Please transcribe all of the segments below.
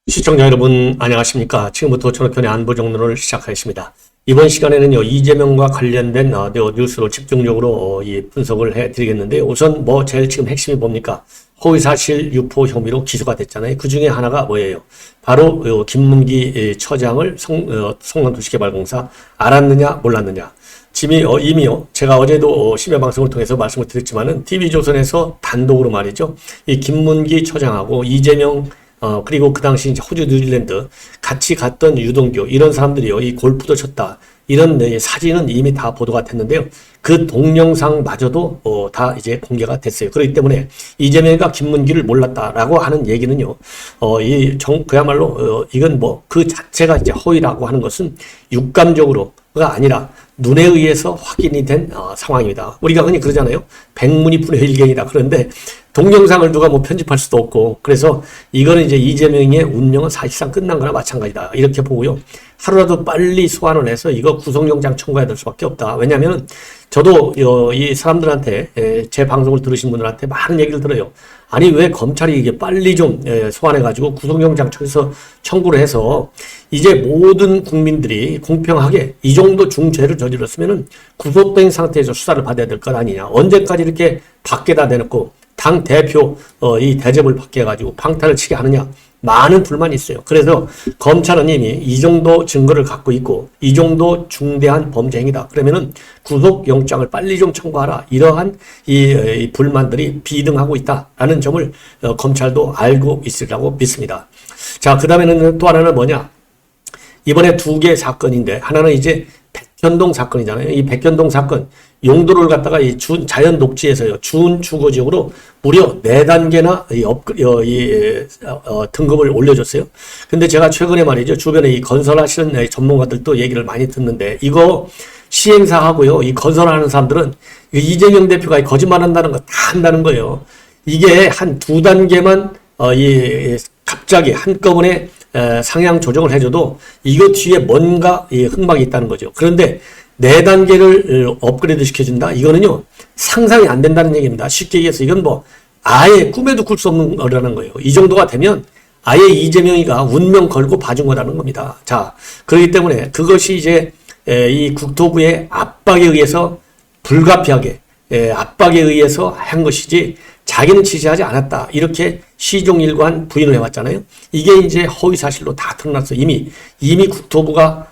시청자 여러분 안녕하십니까. 지금부터 전학현의 안보정론을 시작하겠습니다. 이번 시간에는요, 이재명과 관련된 뉴스로 집중적으로 분석을 해드리겠는데, 우선 제일 지금 핵심이 뭡니까? 허위사실 유포 혐의로 기소가 됐잖아요. 그 중에 하나가 뭐예요? 바로 김문기 처장을 성남도시개발공사 알았느냐 몰랐느냐. 이미요. 제가 어제도 심야방송을 통해서 말씀을 드렸지만은 TV조선에서 단독으로 말이죠. 이 김문기 처장하고 이재명 그리고 그 당시 이제 호주 뉴질랜드 같이 갔던 유동규 이런 사람들이요. 이 골프도 쳤다. 이런 사진은 이미 다 보도가 됐는데요. 그 동영상마저도 다 이제 공개가 됐어요. 그렇기 때문에 이재명이가 김문기를 몰랐다라고 하는 얘기는요. 그야말로 이건 그 자체가 이제 허위라고 하는 것은 육감적으로가 아니라 눈에 의해서 확인이 된 상황입니다. 우리가 흔히 그러잖아요. 백문이 불여일견이다. 그런데 동영상을 누가 편집할 수도 없고, 그래서 이거는 이제 이재명의 운명은 사실상 끝난 거나 마찬가지다. 이렇게 보고요. 하루라도 빨리 소환을 해서 이거 구속영장 청구해야 될 수밖에 없다. 왜냐면은 저도 이 사람들한테, 제 방송을 들으신 분들한테 많은 얘기를 들어요. 아니, 왜 검찰이 이게 빨리 좀 소환해가지고 구속영장 청구를 해서 이제 모든 국민들이 공평하게 이 정도 중죄를 저질렀으면은 구속된 상태에서 수사를 받아야 될 것 아니냐. 언제까지 이렇게 밖에다 내놓고 당 대표 이 대접을 받게 해가지고 방탄을 치게 하느냐. 많은 불만이 있어요. 그래서 검찰은 이미 이 정도 증거를 갖고 있고 이 정도 중대한 범죄 행위다. 그러면은 구속영장을 빨리 좀 청구하라. 이러한 이 불만들이 비등하고 있다라는 점을 검찰도 알고 있으리라고 믿습니다. 자, 그 다음에는 또 하나는 뭐냐? 이번에 두 개의 사건인데, 하나는 이제 백현동 사건이잖아요. 이 백현동 사건, 용도를 갖다가 이 자연 녹지에서요, 준주거지역으로 무려 4단계나 등급을 올려줬어요. 근데 제가 최근에 말이죠, 주변에 이 건설하시는 전문가들도 얘기를 많이 듣는데, 이거 시행사하고요, 이 건설하는 사람들은 이재명 대표가 거짓말 한다는 거 다 한다는 거예요. 이게 한 2단계만 갑자기 한꺼번에 상향 조정을 해줘도 이거 뒤에 뭔가 흑막이 있다는 거죠. 그런데 4단계를 업그레이드 시켜준다? 이거는요, 상상이 안 된다는 얘기입니다. 쉽게 얘기해서 이건 아예 꿈에도 꿀 수 없는 거라는 거예요. 이 정도가 되면 아예 이재명이가 운명 걸고 봐준 거라는 겁니다. 자, 그렇기 때문에 그것이 이제 이 국토부의 압박에 의해서 불가피하게 압박에 의해서 한 것이지 자기는 지시하지 않았다. 이렇게 시종일관 부인을 해왔잖아요. 이게 이제 허위사실로 다 드러났어. 이미 국토부가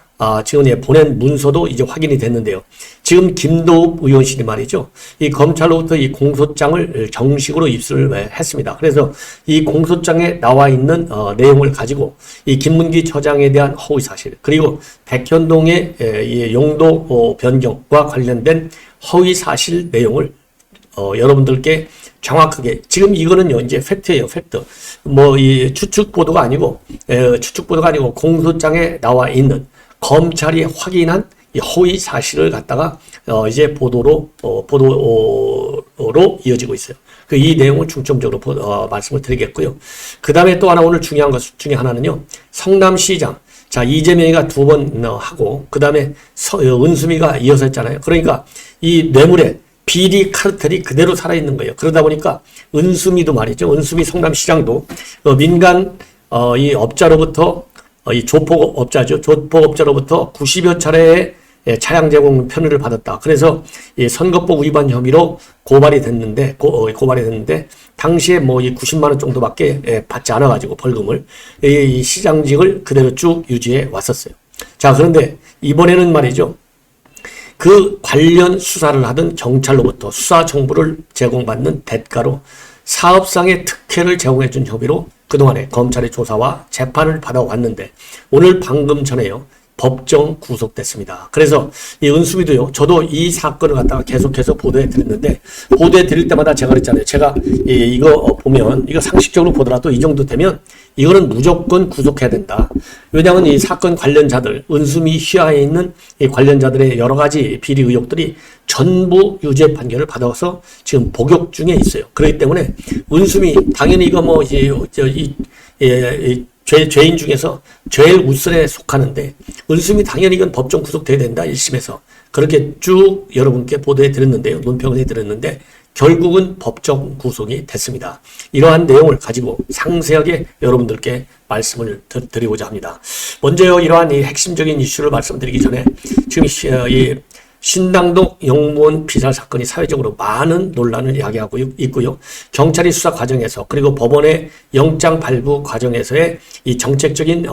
지금 보낸 문서도 이제 확인이 됐는데요. 지금 김도읍 의원실이 말이죠. 이 검찰로부터 이 공소장을 정식으로 입수를 했습니다. 그래서 이 공소장에 나와 있는 내용을 가지고 이 김문기 처장에 대한 허위사실, 그리고 백현동의 이 용도 변경과 관련된 허위사실 내용을 여러분들께 정확하게, 지금 이거는요, 이제 팩트예요, 팩트. 이 추측 보도가 아니고 공소장에 나와 있는 검찰이 확인한 이 허위 사실을 갖다가 이제 보도로 이어지고 있어요. 이 내용을 중점적으로 말씀을 드리겠고요. 그 다음에 또 하나 오늘 중요한 것 중에 하나는요, 성남시장. 자, 이재명이가 2번 하고, 그 다음에 은수미가 이어서 했잖아요. 그러니까 이 뇌물에 비리 카르텔이 그대로 살아있는 거예요. 그러다 보니까 은수미도 말이죠. 은수미 성남시장도 민간 이 업자로부터 이 조폭업자죠. 조폭업자로부터 90여 차례의 차량 제공 편의를 받았다. 그래서 이 선거법 위반 혐의로 고발이 됐는데 당시에 이 90만 원 정도밖에 받지 않아 가지고 벌금을 이 시장직을 그대로 쭉 유지해 왔었어요. 자, 그런데 이번에는 말이죠. 그 관련 수사를 하던 경찰로부터 수사 정보를 제공받는 대가로 사업상의 특혜를 제공해 준 혐의로 그동안에 검찰의 조사와 재판을 받아왔는데, 오늘 방금 전에요, 법정 구속됐습니다. 그래서 이 은수미도요, 저도 이 사건을 갖다가 계속해서 보도해 드렸는데, 보도해 드릴 때마다 제가 그랬잖아요. 제가 이거 보면, 이거 상식적으로 보더라도 이 정도 되면 이거는 무조건 구속해야 된다. 왜냐하면 이 사건 관련자들, 은수미 휘하에 있는 이 관련자들의 여러 가지 비리 의혹들이 전부 유죄 판결을 받아서 지금 복역 중에 있어요. 그렇기 때문에 은수미, 당연히 이거 죄인 중에서 제일 우선에 속하는데, 은수미 당연히 이건 법정 구속돼야 된다, 1심에서. 그렇게 쭉 여러분께 보도해 드렸는데요. 논평을 해 드렸는데, 결국은 법적 구속이 됐습니다. 이러한 내용을 가지고 상세하게 여러분들께 말씀을 드리고자 합니다. 먼저 이러한 이 핵심적인 이슈를 말씀드리기 전에 지금 이 신당동 영무원 피살 사건이 사회적으로 많은 논란을 야기하고 있고요. 경찰이 수사 과정에서 그리고 법원의 영장 발부 과정에서의 이 정책적인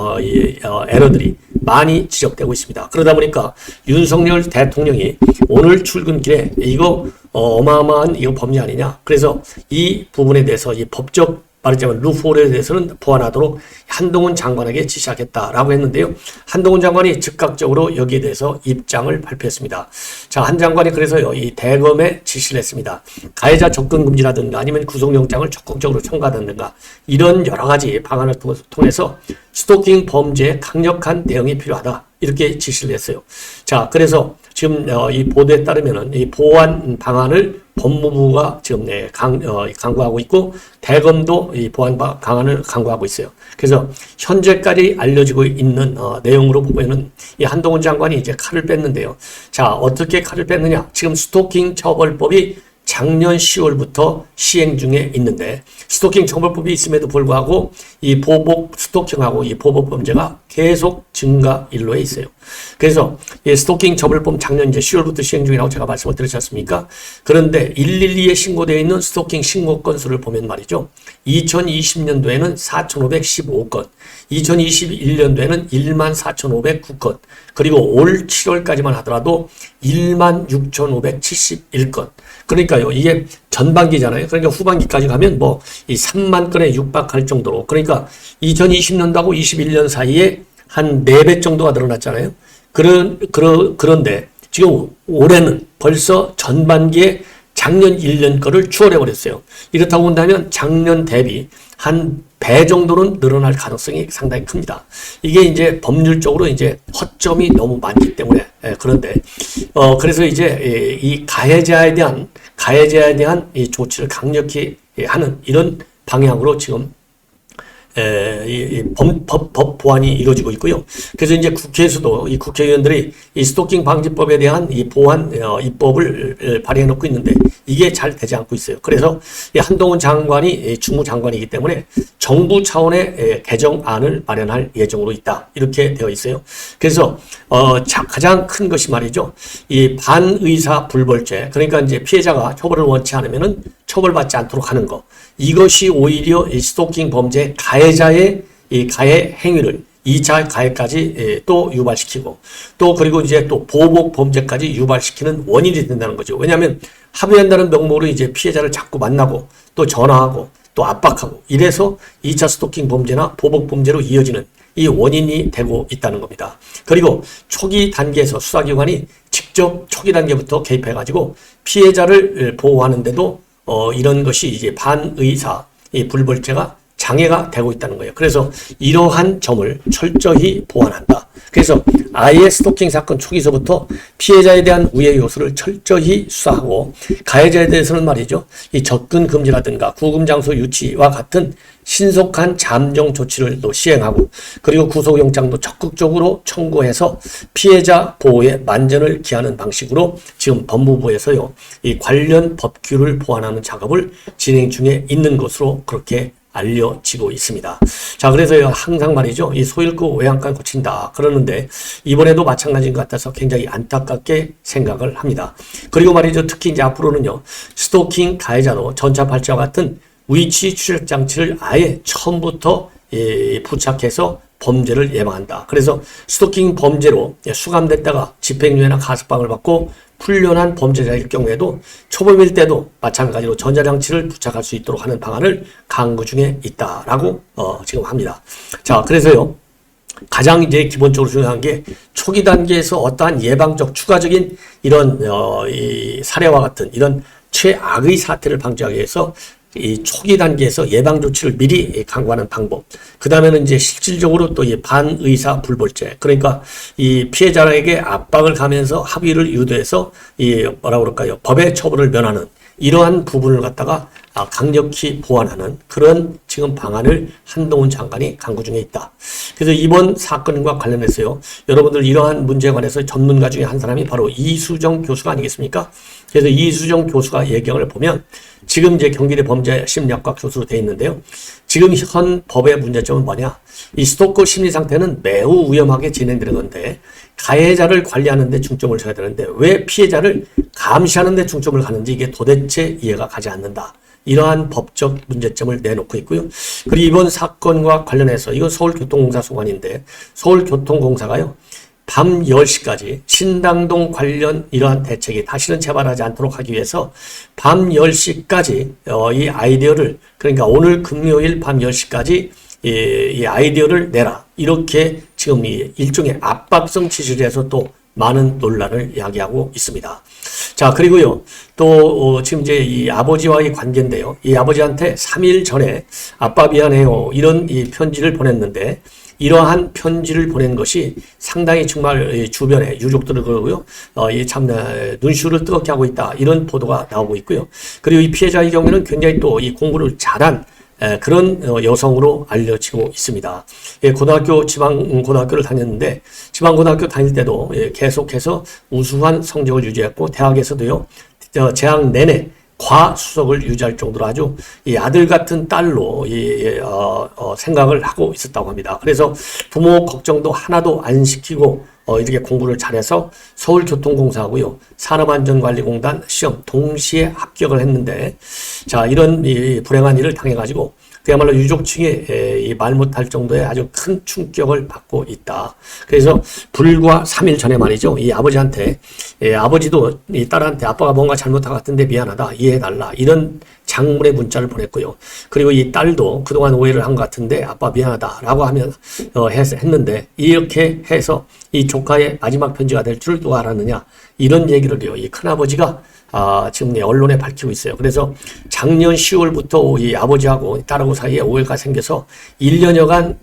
에러들이 많이 지적되고 있습니다. 그러다 보니까 윤석열 대통령이 오늘 출근길에 이거 어마어마한 이거 범죄 아니냐. 그래서 이 부분에 대해서 이 법적 말하자면 루폴에 대해서는 보완하도록 한동훈 장관에게 지시하겠다라고 했는데요. 한동훈 장관이 즉각적으로 여기에 대해서 입장을 발표했습니다. 자, 한 장관이 그래서요, 이 대검에 지시를 했습니다. 가해자 접근 금지라든가 아니면 구속영장을 적극적으로 청구하든가 이런 여러 가지 방안을 통해서 스토킹 범죄에 강력한 대응이 필요하다. 이렇게 지시를 했어요. 자, 그래서 지금 이 보도에 따르면은 이 보완 방안을 법무부가 지금 강구하고 있고 대검도 이 보완 방안을 강구하고 있어요. 그래서 현재까지 알려지고 있는 내용으로 보면은 이 한동훈 장관이 이제 칼을 뺐는데요. 자, 어떻게 칼을 뺐느냐? 지금 스토킹 처벌법이 작년 10월부터 시행 중에 있는데 스토킹 처벌법이 있음에도 불구하고 이 보복 스토킹하고 이 보복 범죄가 계속 증가 일로에 있어요. 그래서 이 스토킹 처벌법 작년 이제 10월부터 시행 중이라고 제가 말씀을 드렸지 않습니까? 그런데 112에 신고되어 있는 스토킹 신고 건수를 보면 말이죠. 2020년도에는 4,515건, 2021년도에는 14,509건, 그리고 올 7월까지만 하더라도 16,571건. 그러니까요, 이게 전반기잖아요. 그러니까 후반기까지 가면 뭐 이 3만 건에 육박할 정도로. 그러니까 2020년도하고 21년 사이에 한 4배 정도가 늘어났잖아요. 그런데 지금 올해는 벌써 전반기에 작년 1년 거를 추월해 버렸어요. 이렇다고 본다면 작년 대비 한 배 정도는 늘어날 가능성이 상당히 큽니다. 이게 이제 법률적으로 이제 허점이 너무 많기 때문에 그런데 그래서 이제 이 가해자에 대한 이 조치를 강력히 하는 이런 방향으로 지금 법 보완이 이루어지고 있고요. 그래서 이제 국회에서도 이 국회의원들이 이 스토킹 방지법에 대한 이 보완 입법을 발의해 놓고 있는데 이게 잘 되지 않고 있어요. 그래서 이 한동훈 장관이 주무장관이기 때문에 정부 차원의 개정안을 마련할 예정으로 있다. 이렇게 되어 있어요. 그래서 가장 큰 것이 말이죠. 이 반의사 불벌죄, 그러니까 이제 피해자가 처벌을 원치 않으면은 처벌받지 않도록 하는 거. 이것이 오히려 이 스토킹 범죄 가해자의 이 가해 행위를 2차 가해까지 또 유발시키고 또 그리고 이제 또 보복 범죄까지 유발시키는 원인이 된다는 거죠. 왜냐하면 합의한다는 명목으로 이제 피해자를 자꾸 만나고 또 전화하고 또 압박하고 이래서 2차 스토킹 범죄나 보복 범죄로 이어지는 이 원인이 되고 있다는 겁니다. 그리고 초기 단계에서 수사기관이 직접 초기 단계부터 개입해가지고 피해자를 보호하는데도 이런 것이 이제 반의사, 이 불벌죄가 장애가 되고 있다는 거예요. 그래서 이러한 점을 철저히 보완한다. 그래서 아예 스토킹 사건 초기서부터 피해자에 대한 우회 요소를 철저히 수사하고 가해자에 대해서는 말이죠. 이 접근 금지라든가 구금 장소 유치와 같은 신속한 잠정 조치를 또 시행하고 그리고 구속영장도 적극적으로 청구해서 피해자 보호에 만전을 기하는 방식으로 지금 법무부에서요. 이 관련 법규를 보완하는 작업을 진행 중에 있는 것으로 그렇게 알려지고 있습니다. 자, 그래서요, 항상 말이죠. 이 소잃고 외양간 고친다. 그러는데, 이번에도 마찬가지인 것 같아서 굉장히 안타깝게 생각을 합니다. 그리고 말이죠. 특히 이제 앞으로는요, 스토킹 가해자도 전차발찌와 같은 위치 추적 장치를 아예 처음부터 부착해서 범죄를 예방한다. 그래서 스토킹 범죄로 수감됐다가 집행유예나 가석방을 받고 훈련한 범죄자일 경우에도 초범일 때도 마찬가지로 전자장치를 부착할 수 있도록 하는 방안을 강구 중에 있다라고 지금 합니다. 자, 그래서요. 가장 이제 기본적으로 중요한 게 초기 단계에서 어떠한 예방적 추가적인 이런 이 사례와 같은 이런 최악의 사태를 방지하기 위해서 이 초기 단계에서 예방 조치를 미리 강구하는 방법. 그 다음에는 이제 실질적으로 또 이 반의사 불벌죄. 그러니까 이 피해자에게 압박을 가면서 합의를 유도해서 이 뭐라 그럴까요? 법의 처벌을 면하는 이러한 부분을 갖다가 강력히 보완하는 그런 지금 방안을 한동훈 장관이 강구 중에 있다. 그래서 이번 사건과 관련해서요, 여러분들 이러한 문제에 관해서 전문가 중에 한 사람이 바로 이수정 교수가 아니겠습니까? 그래서 이수정 교수가 얘기를 보면 지금 이제 경기대 범죄심리학과 교수로 되어 있는데요. 지금 현 법의 문제점은 뭐냐? 이 스토커 심리 상태는 매우 위험하게 진행되는 건데 가해자를 관리하는 데 중점을 둬야 되는데 왜 피해자를 감시하는 데 중점을 가는지 이게 도대체 이해가 가지 않는다. 이러한 법적 문제점을 내놓고 있고요. 그리고 이번 사건과 관련해서 이건 서울교통공사 소관인데 서울교통공사가요. 밤 10시까지 신당동 관련 이러한 대책이 다시는 재발하지 않도록 하기 위해서 밤 10시까지 이 아이디어를 그러니까 오늘 금요일 밤 10시까지 이 아이디어를 내라. 이렇게 지금 이 일종의 압박성 지시를 해서 또 많은 논란을 야기하고 있습니다. 자, 그리고요, 또, 지금 이제 이 아버지와의 관계인데요. 이 아버지한테 3일 전에 아빠 미안해요. 이런 이 편지를 보냈는데, 이러한 편지를 보낸 것이 상당히 정말 주변에 유족들을 그러고요, 이 참, 눈시울을 뜨겁게 하고 있다. 이런 보도가 나오고 있고요. 그리고 이 피해자의 경우에는 굉장히 또 이 공부를 잘한 그런 여성으로 알려지고 있습니다. 고등학교, 지방고등학교를 다녔는데, 지방고등학교 다닐 때도 계속해서 우수한 성적을 유지했고, 대학에서도요, 재학 내내 과수석을 유지할 정도로 아주 이 아들 같은 딸로 생각을 하고 있었다고 합니다. 그래서 부모 걱정도 하나도 안 시키고 이렇게 공부를 잘해서 서울교통공사하고요, 산업안전관리공단 시험 동시에 합격을 했는데, 자, 이런 이 불행한 일을 당해가지고 그야말로 유족층에 이 말 못할 정도의 아주 큰 충격을 받고 있다. 그래서 불과 3일 전에 말이죠, 이 아버지한테 아버지도 이 딸한테 아빠가 뭔가 잘못한 것 같은데 미안하다, 이해해달라, 이런 장문의 문자를 보냈고요. 그리고 이 딸도 그동안 오해를 한 것 같은데 아빠 미안하다라고 하면 했는데, 이렇게 해서 이 조카의 마지막 편지가 될 줄 누가 알았느냐, 이런 얘기를요 이 큰아버지가 지금 언론에 밝히고 있어요. 그래서 작년 10월부터 이 아버지하고 딸하고 사이에 오해가 생겨서 1년여간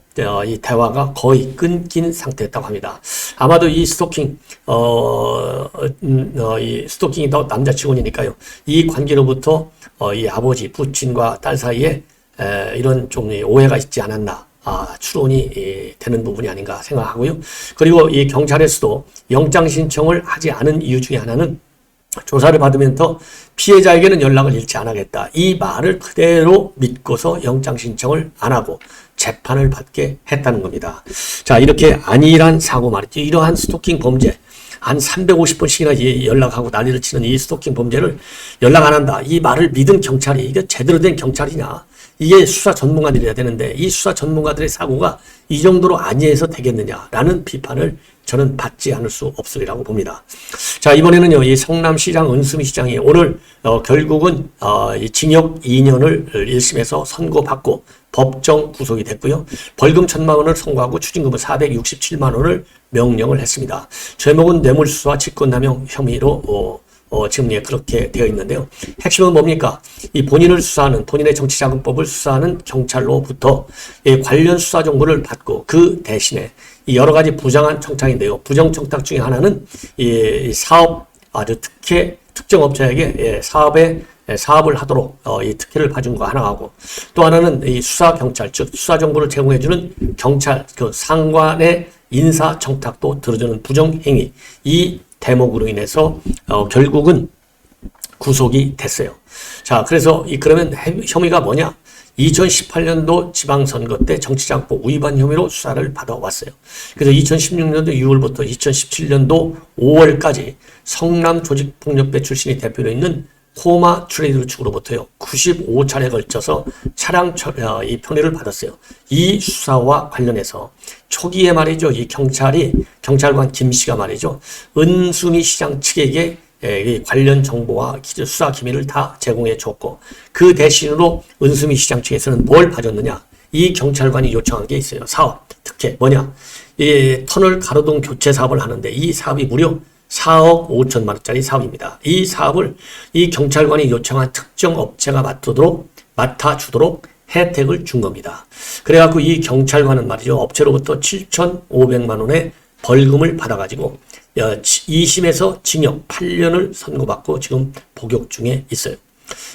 이 대화가 거의 끊긴 상태였다고 합니다. 아마도 이 스토킹, 이 스토킹이 더 남자치곤이니까요. 이 관계로부터 이 아버지, 부친과 딸 사이에 이런 좀 오해가 있지 않았나. 추론이 되는 부분이 아닌가 생각하고요. 그리고 이 경찰에서도 영장 신청을 하지 않은 이유 중에 하나는 조사를 받으면서 피해자에게는 연락을 잃지 않겠다. 이 말을 그대로 믿고서 영장 신청을 안 하고 재판을 받게 했다는 겁니다. 자, 이렇게 안일한 사고 말이죠. 이러한 스토킹 범죄, 한 350번씩이나 연락하고 난리를 치는 이 스토킹 범죄를 연락 안 한다. 이 말을 믿은 경찰이 이게 제대로 된 경찰이냐. 이게 수사 전문가들이어야 되는데 이 수사 전문가들의 사고가 이 정도로 안이해서 되겠느냐라는 비판을 저는 받지 않을 수 없으리라고 봅니다. 자, 이번에는요, 이 성남시장 은수미 시장이 오늘 결국은 이 징역 2년을 1심에서 선고받고 법정 구속이 됐고요. 벌금 1,000만 원을 선고하고 추징금은 467만 원을 명령을 했습니다. 제목은 뇌물수수와 직권남용 혐의로 지금 그렇게 되어 있는데요. 핵심은 뭡니까? 이 본인을 수사하는, 본인의 정치자금법을 수사하는 경찰로부터 관련 수사 정보를 받고 그 대신에 이 여러 가지 부정한 청탁인데요. 부정 청탁 중에 하나는 이 사업, 아주 특정 업체에게 사업을 하도록 이 특혜를 봐준 거 하나하고, 또 하나는 이 수사 경찰, 즉 수사 정보를 제공해주는 경찰, 그 상관의 인사 청탁도 들어주는 부정 행위, 이 대목으로 인해서 결국은 구속이 됐어요. 자, 그래서 그러면 혐의가 뭐냐? 2018년도 지방선거 때 정치자금법 위반 혐의로 수사를 받아왔어요. 그래서 2016년도 6월부터 2017년도 5월까지 성남 조직폭력배 출신이 대표로 있는 코마 트레이드 측으로부터요 95차례에 걸쳐서 차량 이 편의를 받았어요. 이 수사와 관련해서 초기에 말이죠, 이 경찰관 김 씨가 말이죠, 은수미 시장 측에게 관련 정보와 수사 기밀을 다 제공해 줬고, 그 대신으로 은수미 시장 측에서는 뭘 봐줬느냐? 이 경찰관이 요청한 게 있어요. 사업, 특혜, 뭐냐? 이 터널 가로등 교체 사업을 하는데 이 사업이 무려 4억 5천만 원짜리 사업입니다. 이 사업을 이 경찰관이 요청한 특정 업체가 맡아주도록 혜택을 준 겁니다. 그래갖고 이 경찰관은 말이죠, 업체로부터 7,500만 원의 벌금을 받아가지고 2심에서 징역 8년을 선고받고 지금 복역 중에 있어요.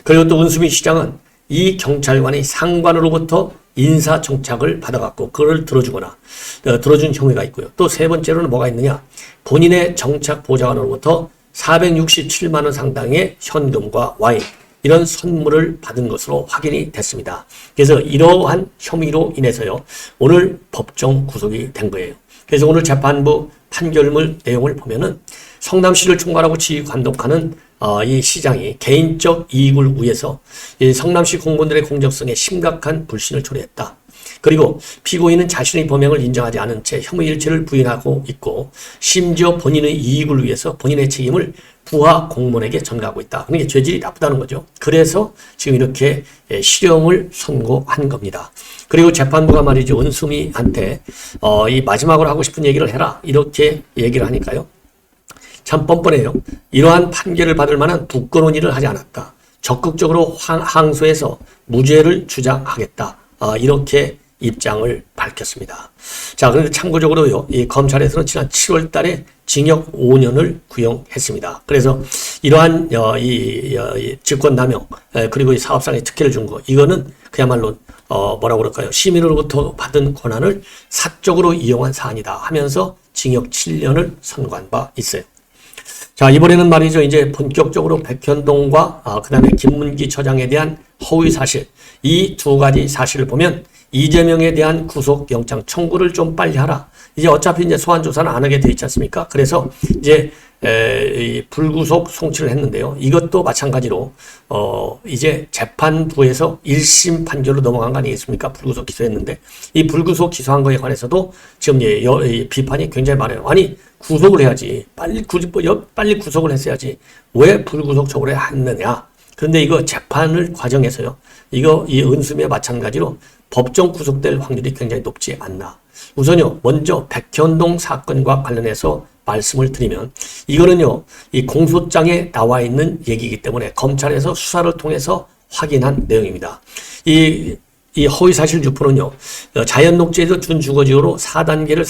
그리고 또 은수미 시장은 이 경찰관이 상관으로부터 인사청탁을 받아갖고 그걸 들어준 혐의가 있고요. 또 세 번째로는 뭐가 있느냐? 본인의 정착 보좌관으로부터 467만 원 상당의 현금과 와인 이런 선물을 받은 것으로 확인이 됐습니다. 그래서 이러한 혐의로 인해서요, 오늘 법정 구속이 된 거예요. 그래서 오늘 재판부 판결문 내용을 보면은 성남시를 총괄하고 지휘 감독하는 이 시장이 개인적 이익을 위해서 이 성남시 공무원들의 공정성에 심각한 불신을 초래했다. 그리고 피고인은 자신의 범행을 인정하지 않은 채 혐의 일체를 부인하고 있고 심지어 본인의 이익을 위해서 본인의 책임을 부하 공무원에게 전가하고 있다. 그러니까 죄질이 나쁘다는 거죠. 그래서 지금 이렇게 실형을 선고한 겁니다. 그리고 재판부가 말이죠. 은수미한테 이 마지막으로 하고 싶은 얘기를 해라. 이렇게 얘기를 하니까요. 참 뻔뻔해요. 이러한 판결을 받을 만한 부끄러운 일을 하지 않았다. 적극적으로 항소해서 무죄를 주장하겠다. 이렇게 입장을 밝혔습니다. 자, 그런데 참고적으로요, 이 검찰에서는 지난 7월 달에 징역 5년을 구형했습니다. 그래서 이러한 이 직권남용 그리고 이 사업상의 특혜를 준 거, 이거는 그야말로 뭐라고 그럴까요? 시민으로부터 받은 권한을 사적으로 이용한 사안이다 하면서 징역 7년을 선고한 바 있어요. 자, 이번에는 말이죠. 이제 본격적으로 백현동과 그다음에 김문기 처장에 대한 허위 사실, 이 두 가지 사실을 보면 이재명에 대한 구속영장 청구를 좀 빨리 하라. 이제 어차피 이제 소환 조사는 안 하게 돼 있지 않습니까? 그래서 이제 불구속 송치를 했는데요. 이것도 마찬가지로 이제 재판부에서 1심 판결로 넘어간 거 아니겠습니까? 불구속 기소했는데 이 불구속 기소한 거에 관해서도 지금 비판이 굉장히 많아요. 아니 구속을 해야지. 빨리 구속을 했어야지. 왜 불구속 처분을 했느냐? 그런데 이거 재판을 과정에서요. 이 은수미와 마찬가지로 법정 구속될 확률이 굉장히 높지 않나. 우선요, 먼저 백현동 사건과 관련해서 말씀을 드리면 이거는요, 이 공소장에 나와 있는 얘기이기 때문에 검찰에서 수사를 통해서 확인한 내용입니다. 이 허위사실 유포는요, 자연녹지에서 준주거지역으로 4단계를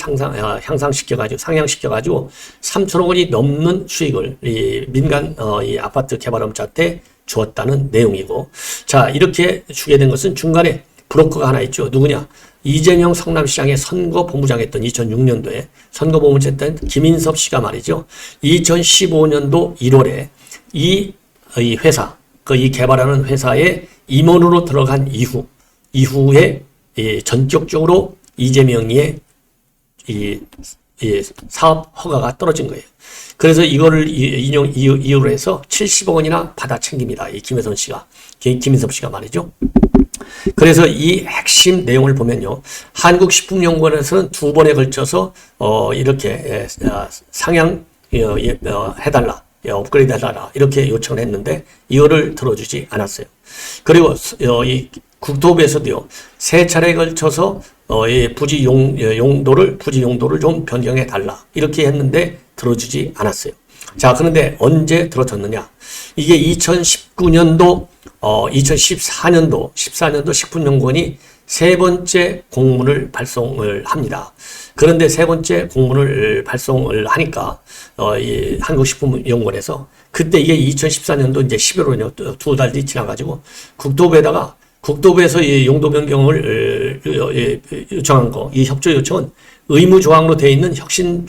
상향시켜가지고 3천억 원이 넘는 수익을 이 민간 이 아파트 개발업자한테 주었다는 내용이고, 자, 이렇게 주게 된 것은 중간에 브로커가 하나 있죠. 누구냐? 이재명 성남시장의 선거본부장 했던 2006년도에 선거본부장 했던 김인섭 씨가 말이죠. 2015년도 1월에 이 회사, 이 개발하는 회사에 임원으로 들어간 이후에 전격적으로 이재명의 이 사업 허가가 떨어진 거예요. 그래서 이거를 이유로 해서 70억 원이나 받아 챙깁니다. 이 김인섭 씨가 말이죠. 그래서 이 핵심 내용을 보면요. 한국식품연구원에서는 2번에 걸쳐서 이렇게 상향 해달라, 업그레이드 해달라 이렇게 요청을 했는데 이거를 들어주지 않았어요. 그리고 이 국토부에서도요. 3차례에 걸쳐서 부지 용도를 좀 변경해 달라 이렇게 했는데 들어주지 않았어요. 자, 그런데 언제 들어줬느냐? 이게 2014년도 식품연구원이 세 번째 공문을 발송을 합니다. 그런데 세 번째 공문을 발송을 하니까 이 한국식품연구원에서 그때 이게 2014년도 이제 11월이요. 2달 뒤 지나가지고 국토부에서 이 용도 변경을 요청한 거, 이 협조 요청은 의무 조항으로 되어 있는 혁신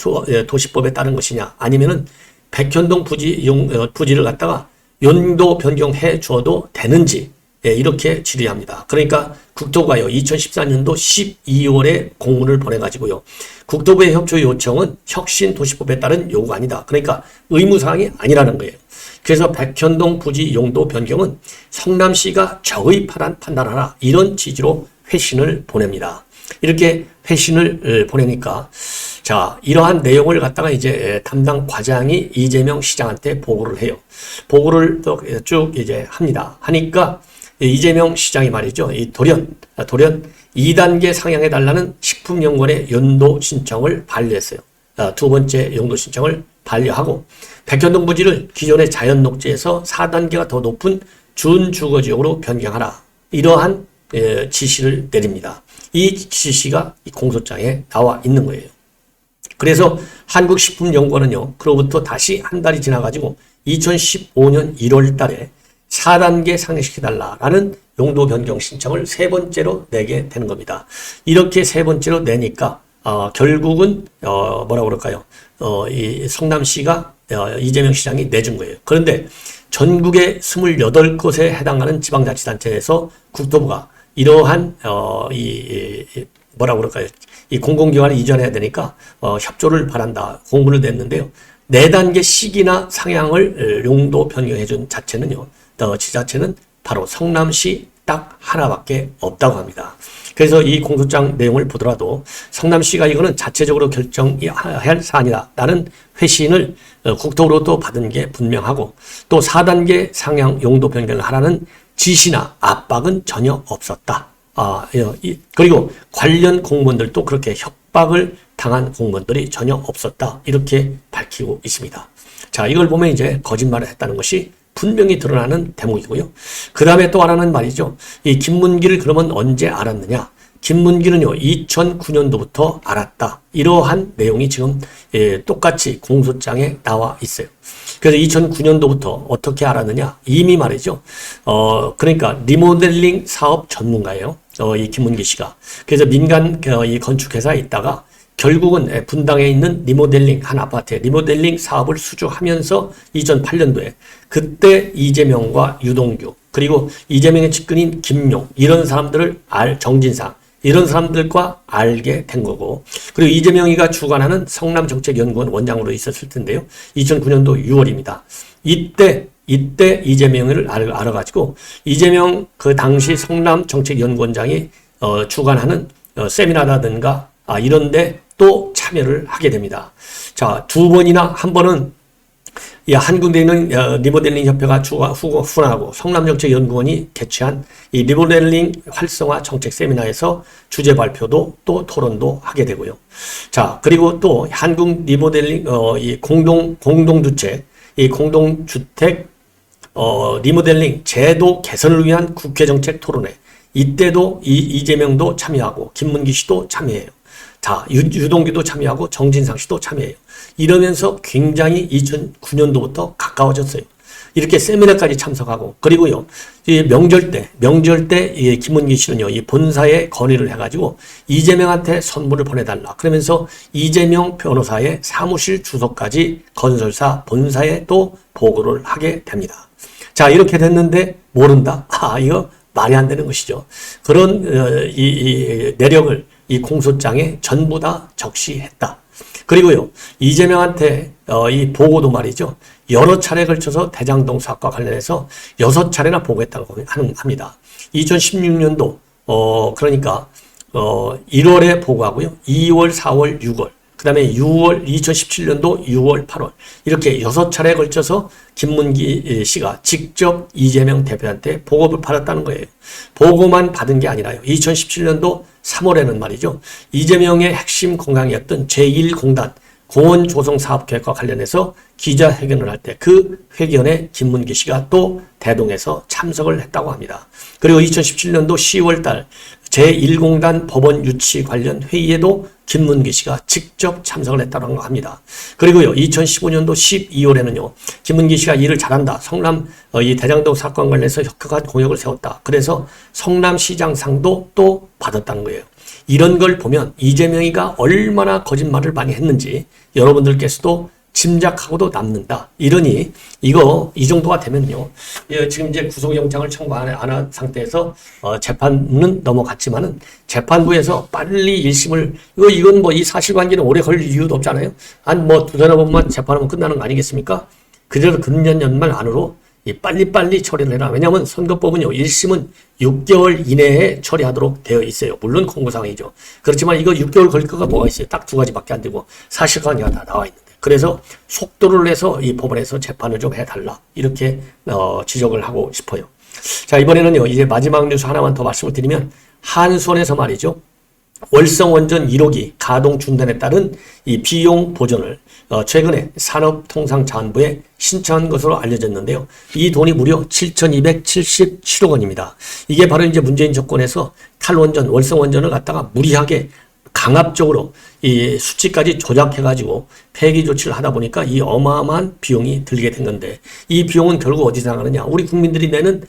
도시법에 따른 것이냐, 아니면은 백현동 부지를 갖다가 용도 변경해 줘도 되는지 이렇게 질의합니다. 그러니까 국토부가요 2014년도 12월에 공문을 보내가지고요. 국토부의 협조 요청은 혁신 도시법에 따른 요구가 아니다. 그러니까 의무사항이 아니라는 거예요. 그래서 백현동 부지 용도 변경은 성남시가 적의파란 판단하라 이런 취지로 회신을 보냅니다. 이렇게 회신을 보내니까 자, 이러한 내용을 갖다가 이제 담당 과장이 이재명 시장한테 보고를 해요. 보고를 또 쭉 이제 합니다. 하니까 이재명 시장이 말이죠. 이 돌연 2단계 상향해달라는 식품연구원의 연도 신청을 반려했어요. 2번째 연도 신청을 반려하고 백현동 부지를 기존의 자연녹지에서 4단계가 더 높은 준주거지역으로 변경하라. 이러한 지시를 내립니다. 이 지시가 이 공소장에 나와 있는 거예요. 그래서 한국식품연구원은요, 그로부터 다시 한 달이 지나가지고 2015년 1월 달에 4단계 상향시켜달라라는 용도 변경 신청을 세 번째로 내게 되는 겁니다. 이렇게 세 번째로 내니까 결국은 뭐라고 그럴까요? 이 성남시가 이재명 시장이 내준 거예요. 그런데 전국의 28곳에 해당하는 지방자치단체에서 국토부가 이러한 뭐라고 그럴까요? 이 공공기관을 이전해야 되니까 협조를 바란다 공문을 냈는데요. 4단계 시기나 상향을 용도 변경해 준 자체는요. 지자체는 바로 성남시 딱 하나밖에 없다고 합니다. 그래서 이 공소장 내용을 보더라도 성남시가 이거는 자체적으로 결정해야 할 사안이다라는 회신을 국토부로도 받은 게 분명하고 또 4단계 상향 용도 변경을 하라는 지시나 압박은 전혀 없었다. 그리고 관련 공무원들도 그렇게 협박을 당한 공무원들이 전혀 없었다. 이렇게 밝히고 있습니다. 자, 이걸 보면 이제 거짓말을 했다는 것이 분명히 드러나는 대목이고요. 그 다음에 또 하나는 말이죠. 이 김문기를 그러면 언제 알았느냐? 김문기는요, 2009년도부터 알았다. 이러한 내용이 지금 똑같이 공소장에 나와 있어요. 그래서 2009년도부터 어떻게 알았느냐? 이미 말이죠. 그러니까 리모델링 사업 전문가예요. 이 김문기 씨가. 그래서 민간 이 건축회사에 있다가 결국은 분당에 있는 리모델링 한 아파트에 리모델링 사업을 수주하면서 2008년도에 그때 이재명과 유동규 그리고 이재명의 측근인 김용 이런 사람들을 정진상 이런 사람들과 알게 된 거고 그리고 이재명이가 주관하는 성남정책연구원 원장으로 있었을 텐데요. 2009년도 6월입니다. 이때 이재명을 알아가지고 이재명 그 당시 성남정책연구원장이 주관하는 세미나라든가 이런데 또 참여를 하게 됩니다. 자, 2번이나 한 번은 한 군데 있는 리모델링 협회가 후원하고 성남정책연구원이 개최한 이 리모델링 활성화 정책 세미나에서 주제 발표도 또 토론도 하게 되고요. 자, 그리고 또 한국 리모델링 이 공동주택 리모델링 제도 개선을 위한 국회정책 토론회 이때도 이재명도 참여하고 김문기 씨도 참여해요. 자, 유동규도 참여하고 정진상 씨도 참여해요. 이러면서 굉장히 2009년도부터 가까워졌어요. 이렇게 세미나까지 참석하고 그리고요. 명절 때 김문기 씨는요. 이 본사에 건의를 해가지고 이재명한테 선물을 보내달라. 그러면서 이재명 변호사의 사무실 주소까지 건설사 본사에 또 보고를 하게 됩니다. 자, 이렇게 됐는데 모른다? 이거 말이 안 되는 것이죠. 그런 이 내력을 이 공소장에 전부 다 적시했다. 그리고요, 이재명한테 이 보고도 말이죠. 여러 차례 걸쳐서 대장동 사업과 관련해서 6차례나 보고했다고 합니다. 2016년도 그러니까 1월에 보고하고요. 2월, 4월, 6월. 그 다음에 2017년도 6월, 8월 이렇게 6차례에 걸쳐서 김문기 씨가 직접 이재명 대표한테 보고를 받았다는 거예요. 보고만 받은 게 아니라요. 2017년도 3월에는 말이죠. 이재명의 핵심 공약이었던 제1공단 공원조성사업계획과 관련해서 기자회견을 할 때 그 회견에 김문기 씨가 또 대동해서 참석을 했다고 합니다. 그리고 2017년도 10월 달 제1공단 법원 유치 관련 회의에도 김문기 씨가 직접 참석을 했다고 합니다. 그리고요, 2015년도 12월에는요, 김문기 씨가 일을 잘한다. 성남 이 대장동 사건 관련해서 혁혁한 공약을 세웠다. 그래서 성남시장상도 또 받았다는 거예요. 이런 걸 보면 이재명이가 얼마나 거짓말을 많이 했는지 여러분들께서도 짐작하고도 남는다. 이러니 이 정도가 되면요. 지금 이제 구속영장을 청구 안 한 상태에서 재판은 넘어갔지만은 재판부에서 빨리 1심을 이건 뭐 이 사실관계는 오래 걸릴 이유도 없잖아요. 한 뭐 두서너 번만 재판하면 끝나는 거 아니겠습니까? 그래서 금년 연말 안으로 빨리빨리 처리를 해라. 왜냐하면 선거법은요. 1심은 6개월 이내에 처리하도록 되어 있어요. 물론 공고사항이죠. 그렇지만 이거 6개월 걸릴 거가 뭐가 있어요. 딱 2가지밖에 안 되고 사실관계가 다 나와 있는데. 그래서 속도를 내서 이 법원에서 재판을 좀 해달라. 이렇게 지적을 하고 싶어요. 자, 이번에는요. 이제 마지막 뉴스 하나만 더 말씀을 드리면 한수원에서 말이죠. 월성원전 1호기 가동 중단에 따른 이 비용 보전을 최근에 산업통상자원부에 신청한 것으로 알려졌는데요. 이 돈이 무려 7,277억 원입니다. 이게 바로 이제 문재인 정권에서 탈원전, 월성원전을 갖다가 무리하게 강압적으로 이 수치까지 조작해가지고 폐기 조치를 하다 보니까 이 어마어마한 비용이 들게 된 건데 이 비용은 결국 어디서 나가느냐? 우리 국민들이 내는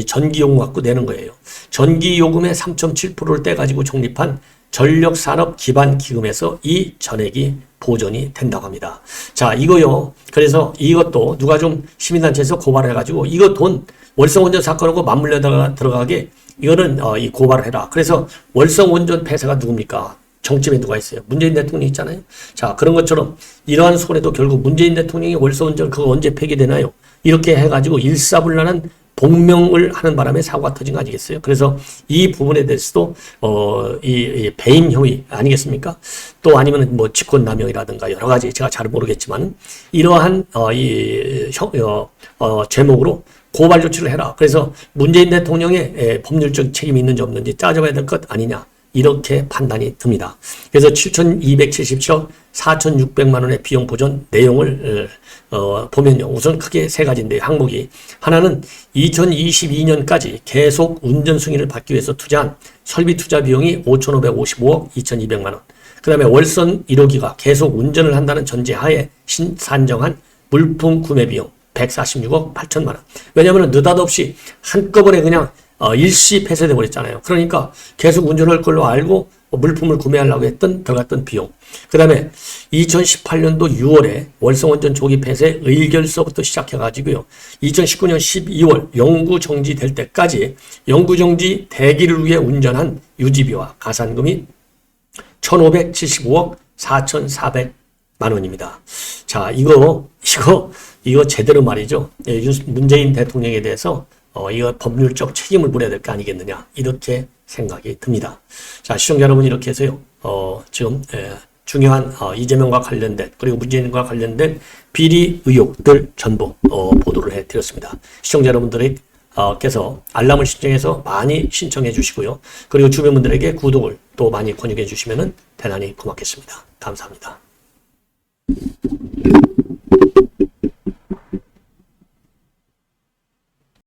전기요금 갖고 내는 거예요. 전기요금의 3.7%를 떼가지고成立한 전력산업기반기금에서 이 전액이 보전이 된다고 합니다. 자, 이거요. 그래서 이것도 누가 좀 시민단체에서 고발을 해가지고 이거 돈 월성원전 사건하고 맞물려 들어가게 이거는 이 고발을 해라. 그래서 월성원전 폐쇄가 누굽니까? 정점에 누가 있어요? 문재인 대통령이 있잖아요. 자, 그런 것처럼 이러한 손해도 결국 문재인 대통령이 월성원전 그거 언제 폐기되나요? 이렇게 해가지고 일사불란한 복명을 하는 바람에 사고가 터진 거 아니겠어요? 그래서 이 부분에 대해서도 이 배임 혐의 아니겠습니까? 또 아니면 뭐 직권남용이라든가 여러 가지 제가 잘 모르겠지만 이러한 제목으로 고발 조치를 해라. 그래서 문재인 대통령의 법률적 책임이 있는지 없는지 따져봐야 될 것 아니냐. 이렇게 판단이 듭니다. 그래서 7,277억 4,600만 원의 비용 보전 내용을 보면요. 우선 크게 세 가지인데 항목이 하나는 2022년까지 계속 운전 승인을 받기 위해서 투자한 설비 투자 비용이 5,555억 2,200만 원. 그 다음에 월선 1호기가 계속 운전을 한다는 전제하에 산정한 물품 구매 비용 146억 8천만 원. 왜냐하면 느닷없이 한꺼번에 그냥 일시 폐쇄돼 버렸잖아요. 그러니까 계속 운전할 걸로 알고 물품을 구매하려고 들어갔던 비용. 그 다음에 2018년도 6월에 월성원전 조기 폐쇄 의결서부터 시작해가지고요. 2019년 12월 영구 정지될 때까지 영구 정지 대기를 위해 운전한 유지비와 가산금이 1,575억 4,400만 원입니다. 자, 이거 제대로 말이죠. 문재인 대통령에 대해서 이거 법률적 책임을 물어야 될 거 아니겠느냐. 이렇게 생각이 듭니다. 자, 시청자 여러분 이렇게 해서요. 지금 중요한 이재명과 관련된 그리고 문재인과 관련된 비리 의혹들 전부 보도를 해드렸습니다. 시청자 여러분들이 께서 알람을 신청해서 많이 신청해 주시고요. 그리고 주변 분들에게 구독을 또 많이 권유해 주시면 대단히 고맙겠습니다. 감사합니다.